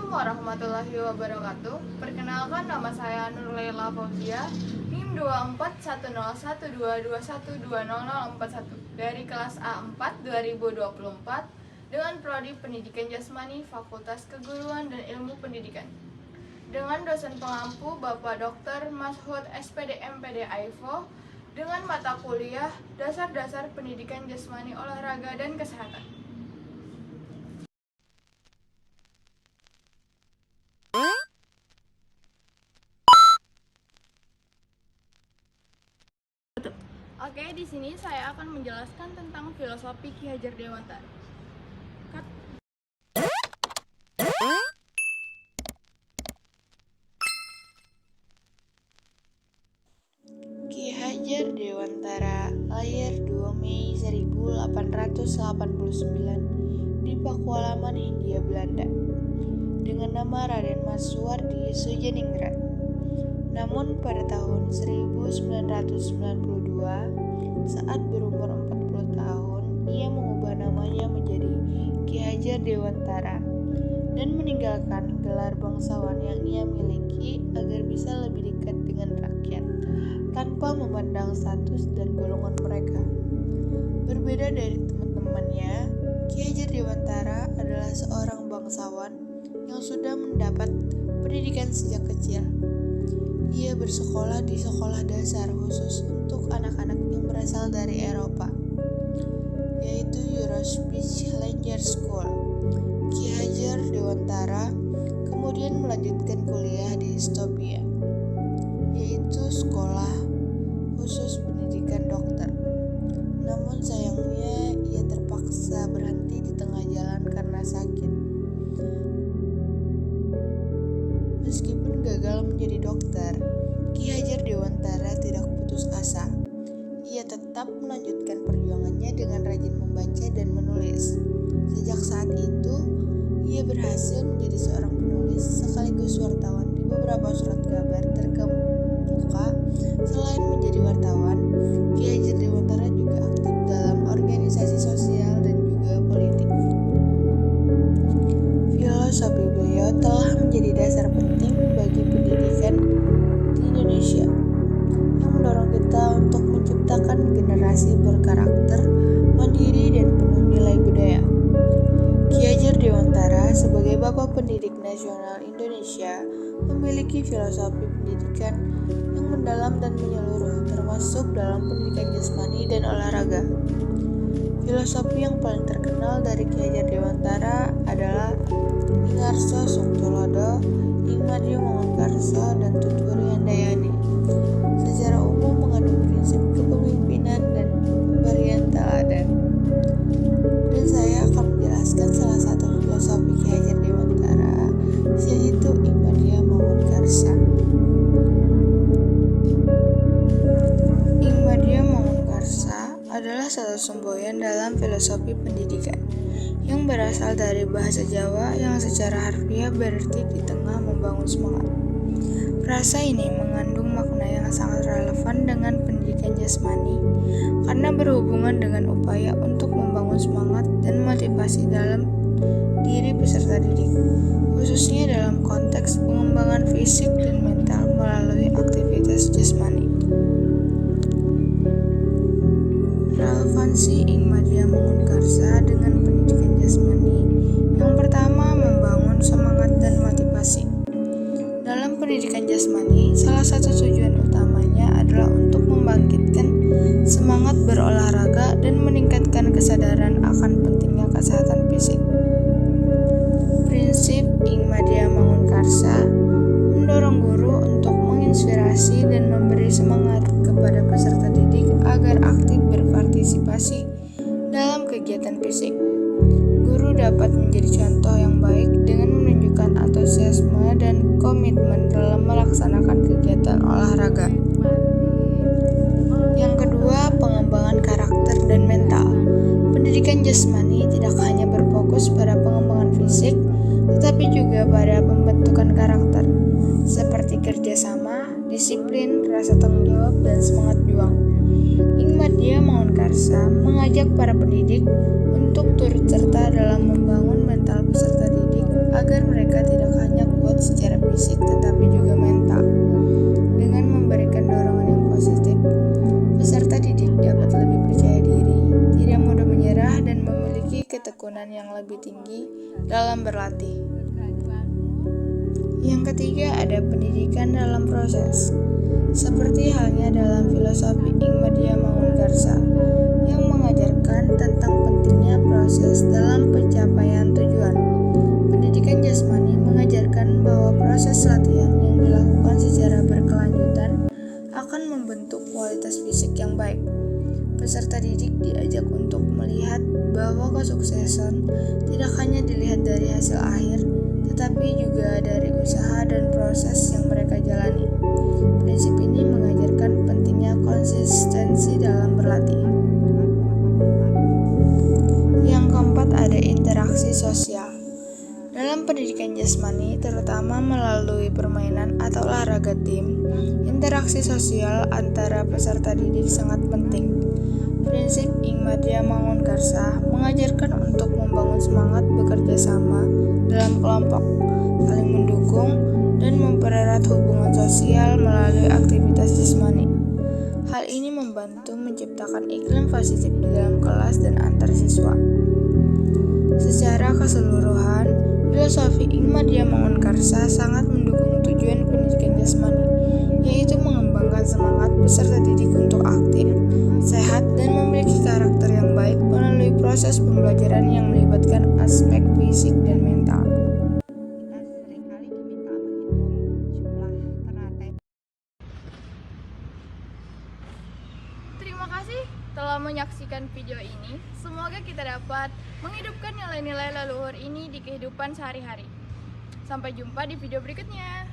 warahmatullahi wabarakatuh. Perkenalkan, nama saya Nurlaila Fauzia, NIM 24101221200041 dari kelas A4 2024 dengan prodi Pendidikan Jasmani Fakultas Keguruan dan Ilmu Pendidikan. Dengan dosen pengampu Bapak Dr. Mashud SPD MPD AIFO dengan mata kuliah Dasar-Dasar Pendidikan Jasmani Olahraga dan Kesehatan. Oke, di sini saya akan menjelaskan tentang filosofi Ki Hajar Dewantara. Ki Hajar Dewantara lahir 2 Mei 1889 di Pakualaman, Hindia Belanda dengan nama Raden Maswardi Sujaningrat. Namun pada tahun 1992 saat berumur 40 tahun ia mengubah namanya menjadi Ki Hajar Dewantara dan meninggalkan gelar bangsawan yang ia miliki agar bisa lebih dekat dengan rakyat tanpa memandang status dan golongan mereka. Berbeda dari teman-temannya, Ki Hajar Dewantara adalah seorang bangsawan yang sudah mendapat pendidikan sejak kecil. Ia bersekolah di sekolah dasar khusus untuk anak-anak yang berasal dari Eropa, yaitu Eurospeech Language School. Ki Hajar Dewantara kemudian melanjutkan kuliah di Stopia, yaitu sekolah khusus pendidikan dokter. Namun sayangnya ia terpaksa berhenti di tengah jalan karena sakit. Meskipun gagal menjadi dokter, Ki Hajar Dewantara tidak putus asa. Ia tetap melanjutkan perjuangannya dengan rajin membaca dan menulis. Sejak saat itu, ia berhasil menjadi seorang penulis sekaligus wartawan di beberapa surat kabar terkemuka. Selain menjadi wartawan, Ki Hajar Dewantara juga aktif dalam organisasi sosial dan juga politik. Filosofi beliau telah menjadi dasar penting bagi pendidikan di Indonesia yang mendorong kita untuk menciptakan generasi berkarakter, mandiri, dan penuh nilai budaya. Ki Hajar Dewantara sebagai Bapak Pendidik Nasional Indonesia memiliki filosofi pendidikan yang mendalam dan menyeluruh, termasuk dalam pendidikan jasmani dan olahraga. Filosofi yang paling terkenal dari Ki Hajar Dewantara adalah Mingarso Sungtulodo, Ingmadyo Mangunkarso, dan Tutur Handayani. Secara umum mengandung prinsip kepemimpinan dan pemberian teladan. Dan saya akan menjelaskan salah satu filosofi Ki Hajar Dewantara, yaitu Ingmadyo Mangunkarso. Ingmadyo Mangunkarso adalah satu semboyan dalam filosofi pendidikan yang berasal dari bahasa Jawa yang secara harfiah berarti di tengah membangun semangat. Frasa ini mengandung makna yang sangat relevan dengan pendidikan jasmani karena berhubungan dengan upaya untuk membangun semangat dan motivasi dalam diri peserta didik, khususnya dalam konteks pengembangan fisik dan mental melalui aktivitas jasmani. Relevansi Ingmadyo Mangunkarso dengan pendidikan jasmani. Yang pertama, membangun semangat dan motivasi. Dalam pendidikan jasmani, salah satu tujuan utamanya adalah untuk membangkitkan semangat berolahraga dan meningkatkan kesadaran akan pentingnya kesehatan fisik. Prinsip Ingmadyo Mangunkarso mendorong guru untuk menginspirasi dan memberi semangat kepada peserta didik agar aktif berpartisipasi dalam kegiatan fisik. Guru dapat menjadi contoh yang baik dengan menunjukkan antusiasme dan komitmen dalam melaksanakan kegiatan olahraga. Yang kedua, pengembangan karakter dan mental. Pendidikan jasmani tidak hanya berfokus pada pengembangan fisik, tetapi juga pada pembentukan karakter, seperti kerjasama, disiplin, rasa tanggung jawab, dan semangat juang. Ingmadyo Mangunkarso mengajak para pendidik untuk turut serta dalam membangun mental peserta didik agar mereka tidak hanya kuat secara fisik tetapi juga mental. Dengan memberikan dorongan yang positif, peserta didik dapat lebih percaya diri, tidak mudah menyerah, dan memiliki ketekunan yang lebih tinggi dalam berlatih. Yang ketiga, ada pendidikan dalam proses. Seperti halnya dalam filosofi Ingmadia Mangunkarsa yang mengajarkan tentang pentingnya proses dalam pencapaian tujuan. Pendidikan jasmani mengajarkan bahwa proses latihan yang dilakukan secara berkelanjutan akan membentuk kualitas fisik yang baik. Peserta didik diajak untuk melihat bahwa kesuksesan tidak hanya dilihat dari hasil akhir, tetapi juga dari usaha dan proses yang mereka jalani. Prinsip ini mengajarkan pentingnya konsistensi dalam berlatih. Yang keempat, ada interaksi sosial. Dalam pendidikan jasmani, terutama melalui permainan atau olahraga tim, interaksi sosial antara peserta didik sangat penting. Prinsip Ingmadia Mangunkarsa mengajarkan untuk membangun semangat bekerja sama dalam kelompok, saling mendukung, dan mempererat hubungan sosial melalui aktivitas jasmani. Hal ini membantu menciptakan iklim positif di dalam kelas dan antar siswa. Secara keseluruhan, filosofi Ingmadia Mangunkarsa sangat mendukung tujuan pendidikan jasmani, yaitu mengembangkan semangat peserta didik untuk aktif, sehat, dan memiliki karakter yang baik melalui proses pembelajaran yang melibatkan aspek fisik dan mental. Terima kasih telah menyaksikan video ini. Semoga kita dapat menghidupkan nilai-nilai leluhur ini di kehidupan sehari-hari. Sampai jumpa di video berikutnya.